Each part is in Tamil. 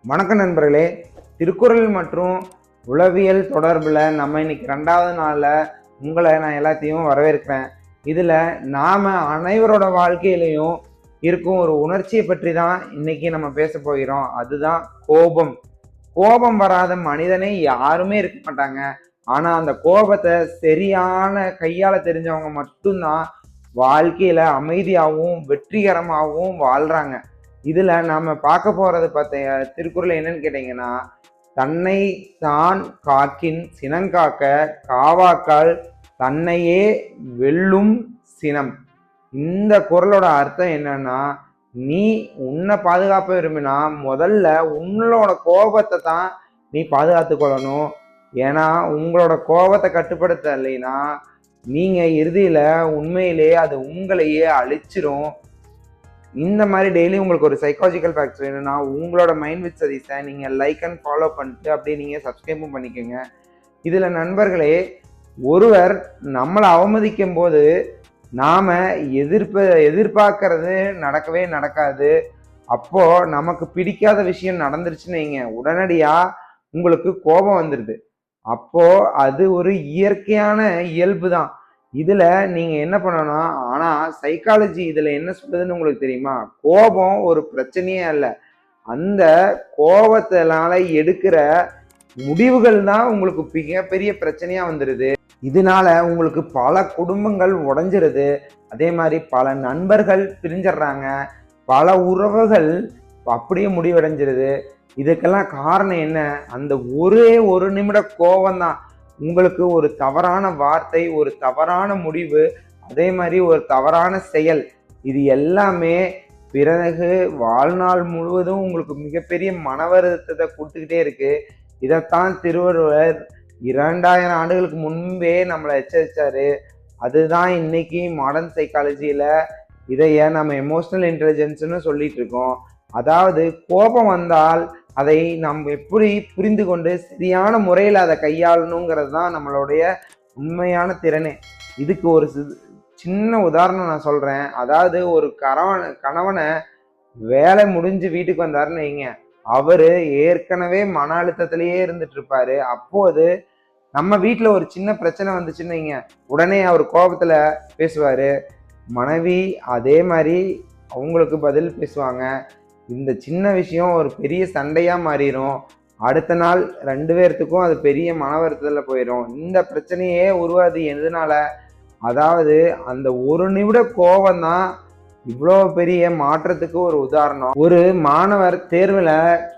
வணக்கம் நண்பர்களே. திருக்குறள் மற்றும் உளவியல் தொடர்பில் நம்ம இன்னைக்கு 2வது நாளில் உங்களை நான் எல்லாத்தையும் வரவேற்கிறேன். இதில் நாம் அனைவரோட வாழ்க்கையிலையும் இருக்கும் ஒரு உணர்ச்சியை பற்றி தான் இன்னைக்கு நம்ம பேச போகிறோம். அதுதான் கோபம். கோபம் வராத மனிதனே யாருமே இருக்க மாட்டாங்க. ஆனால் அந்த கோபத்தை சரியான கையாள தெரிஞ்சவங்க மட்டும்தான் வாழ்க்கையில் அமைதியாகவும் வெற்றிகரமாகவும் வாழ்கிறாங்க. இதுல நாம பார்க்க போறது திருக்குறள் என்னன்னு கேட்டீங்கன்னா, தன்னை தான் காக்கின் சினங்காக்க காவாக்கால் தன்னையே வெல்லும் சினம். இந்த குறளோட அர்த்தம் என்னன்னா, நீ உன்னை பாதுகாப்ப விரும்பினா முதல்ல உங்களோட கோபத்தை தான் நீ பாதுகாத்து கொள்ளணும். ஏன்னா உங்களோட கோபத்தை கட்டுப்படுத்தலைன்னா நீங்க இறுதியில உண்மையிலேயே அது உங்களையே அழிச்சிரும். இந்த மாதிரி டெய்லி உங்களுக்கு ஒரு சைக்காலஜிக்கல் ஃபேக்ட்ஸ் வேணும்னா உங்களோட மைண்ட் வித் சதீஸை நீங்கள் லைக் அண்ட் ஃபாலோ பண்ணிட்டு அப்படியே நீங்கள் சப்ஸ்கிரைபும் பண்ணிக்கோங்க. இதில் நண்பர்களே, ஒருவர் நம்மளை அவமதிக்கும் போது நாம் எதிர்பார்க்கறது நடக்கவே நடக்காது. அப்போது நமக்கு பிடிக்காத விஷயம் நடந்துருச்சுன்னு வைங்க, உடனடியாக உங்களுக்கு கோபம் வந்துடுது. அப்போது அது ஒரு இயற்கையான இயல்பு தான். இதுல நீங்க என்ன பண்ணணும், ஆனா சைக்காலஜி இதுல என்ன சொல்லுதுன்னு உங்களுக்கு தெரியுமா? கோபம் ஒரு பிரச்சனையே அல்ல. அந்த கோபத்தினால எடுக்கிற முடிவுகள் தான் உங்களுக்கு மிகப்பெரிய பிரச்சனையா வந்துடுது. இதனால உங்களுக்கு பல குடும்பங்கள் உடைஞ்சிருது. அதே மாதிரி பல நண்பர்கள் பிரிஞ்சிடுறாங்க, பல உறவுகள் அப்படியே முடிவடைஞ்சிருது. இதுக்கெல்லாம் காரணம் என்ன? அந்த ஒரே ஒரு நிமிட கோபம் தான். உங்களுக்கு ஒரு தவறான வார்த்தை, ஒரு தவறான முடிவு, அதே மாதிரி ஒரு தவறான செயல், இது எல்லாமே பிறகு வாழ்நாள் முழுவதும் உங்களுக்கு மிகப்பெரிய மன வருத்தத்தை கொடுத்துக்கிட்டே இருக்கு. இதைத்தான் திருவள்ளுவர் 2000 ஆண்டுகளுக்கு முன்பே நம்மளை எச்சரிச்சாரு. அதுதான் இன்னைக்கு மாடர்ன் சைக்காலஜியில இதைய நம்ம எமோஷனல் இன்டெலிஜென்ஸ்னு சொல்லிட்டு இருக்கோம். அதாவது கோபம் வந்தால் அதை நம்ம எப்படி புரிந்து கொண்டு சரியான முறையில் அதை கையாளணுங்கிறது தான் நம்மளுடைய உண்மையான திறனே. இதுக்கு ஒரு சின்ன உதாரணம் நான் சொல்கிறேன். அதாவது ஒரு கணவனை வேலை முடிஞ்சு வீட்டுக்கு வந்தாருன்னு வைங்க, அவர் ஏற்கனவே மன அழுத்தத்திலேயே இருந்துட்டு இருப்பாரு. அப்போது நம்ம வீட்டில் ஒரு சின்ன பிரச்சனை வந்துச்சுன்னு வைங்க, உடனே அவர் கோபத்தில் பேசுவார். மனைவி அதே மாதிரி அவங்களுக்கு பதில் பேசுவாங்க. இந்த சின்ன விஷயம் ஒரு பெரிய சண்டையாக மாறிடும். அடுத்த நாள் 2 பேர்த்துக்கும் அது பெரிய மன வருத்தத்தில் போயிடும். இந்த பிரச்சனையே உருவாது எதுனால? அதாவது அந்த ஒரு நிமிட கோபம் தான் இவ்வளோ பெரிய மாற்றத்துக்கு ஒரு உதாரணம். ஒரு மாணவர் தேர்வில்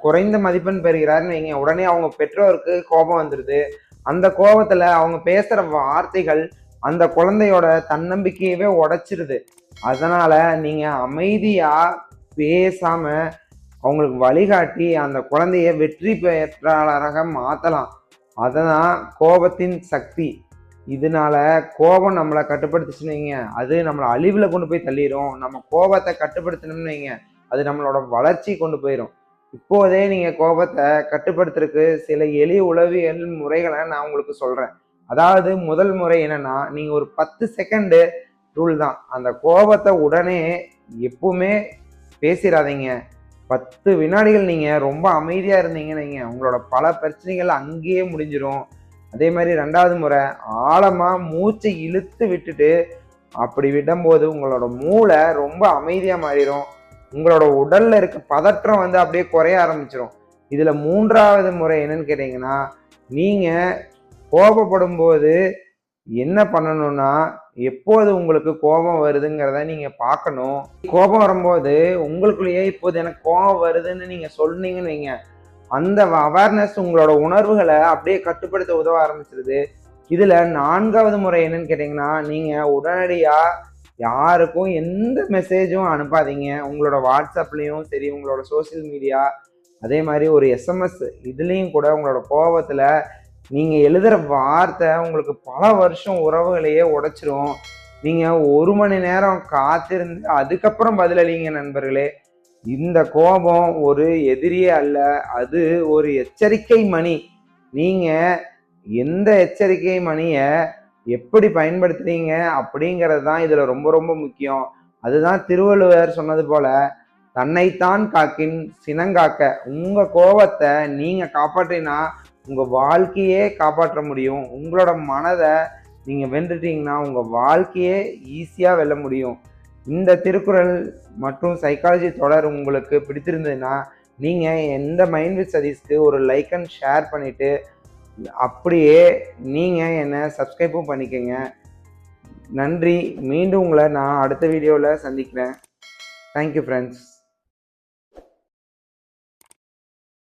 குறைந்த மதிப்பெண் பெறுகிறாருன்னு வைங்க, உடனே அவங்க பெற்றோருக்கு கோபம் வந்துடுது. அந்த கோபத்தில் அவங்க பேசுகிற வார்த்தைகள் அந்த குழந்தையோட தன்னம்பிக்கையவே உடைச்சிருது. அதனால நீங்கள் அமைதியாக பேசாம அவங்களுக்கு வழிகாட்டி அந்த குழந்தைய வெற்றி பெற்றாளராக மாற்றலாம். அதுதான் கோபத்தின் சக்தி. இதனால கோபம் நம்மளை கட்டுப்படுத்துச்சுன்னு வைங்க, அது நம்மளை அழிவில் கொண்டு போய் தள்ளிடும். நம்ம கோபத்தை கட்டுப்படுத்தணும்னு வைங்க, அது நம்மளோட வளர்ச்சி கொண்டு போயிடும். இப்போதே நீங்கள் கோபத்தை கட்டுப்படுத்துறதுக்கு சில எளிய உளவியல் முறைகளை நான் உங்களுக்கு சொல்கிறேன். அதாவது முதல் முறை என்னன்னா, நீங்கள் ஒரு 10 செகண்டு ரூல் தான். அந்த கோபத்தை உடனே எப்பவுமே பேசிடாதீங்க. 10 வினாடிகள் நீங்கள் ரொம்ப அமைதியாக இருந்தீங்கன்னு வைங்க, உங்களோட பல பிரச்சனைகள் அங்கேயே முடிஞ்சிடும். அதே மாதிரி 2வது முறை ஆழமாக மூச்சை இழுத்து விட்டுட்டு அப்படி விடும்போது உங்களோட மூளை ரொம்ப அமைதியாக மாறிடும். உங்களோட உடல்ல இருக்க பதற்றம் அப்படியே குறைய ஆரம்பிச்சிடும். இதில் 3வது முறை என்னன்னு கேட்டிங்கன்னா, நீங்கள் கோபப்படும் போது என்ன பண்ணணும்னா, எப்போது உங்களுக்கு கோபம் வருதுங்கிறத நீங்க பார்க்கணும். கோபம் வரும்போது உங்களுக்குள்ளேயே இப்போது எனக்கு கோபம் வருதுன்னு நீங்க சொன்னீங்கன்னு வைங்க, அந்த அவேர்னஸ் உங்களோட உணர்வுகளை அப்படியே கட்டுப்படுத்த உதவ ஆரம்பிச்சிருது. இதுல 4வது முறை என்னன்னு கேட்டீங்கன்னா, நீங்க உடனடியா யாருக்கும் எந்த மெசேஜும் அனுப்பாதீங்க. உங்களோட வாட்ஸ்அப்லயும் சரி, உங்களோட சோசியல் மீடியா, அதே மாதிரி ஒரு SMS இதுலேயும் கூட உங்களோட கோபத்துல நீங்க எழுதுற வார்த்தை உங்களுக்கு பல வருஷம் உறவுகளையே உடைச்சிரும். நீங்க 1 மணி நேரம் காத்திருந்து அதுக்கப்புறம் பதிலளிங்க நண்பர்களே. இந்த கோபம் ஒரு எதிரியே அல்ல, அது ஒரு எச்சரிக்கை மணி. நீங்க எந்த எச்சரிக்கை மணிய எப்படி பயன்படுத்துறீங்க அப்படிங்கிறது தான் இதுல ரொம்ப ரொம்ப முக்கியம். அதுதான் திருவள்ளுவர் சொன்னது போல, தன்னைத்தான் காக்கின் சினங்காக்க. உங்கள் கோபத்தை நீங்கள் காப்பாற்றினா உங்கள் வாழ்க்கையே காப்பாற்ற முடியும். உங்களோட மனதை நீங்கள் வென்றுட்டீங்கன்னா உங்கள் வாழ்க்கையே ஈஸியாக வெல்ல முடியும். இந்த திருக்குறள் மற்றும் சைக்காலஜி தொடர் உங்களுக்கு பிடித்திருந்ததுன்னா நீங்கள் எந்த மைண்ட் வித் சதீஷ்க்கு ஒரு லைக் அண்ட் ஷேர் பண்ணிவிட்டு அப்படியே நீங்கள் என்னை சப்ஸ்கிரைபும் பண்ணிக்கோங்க. நன்றி. மீண்டும் உங்களை நான் அடுத்த வீடியோவில் சந்திக்கிறேன். Thank you friends.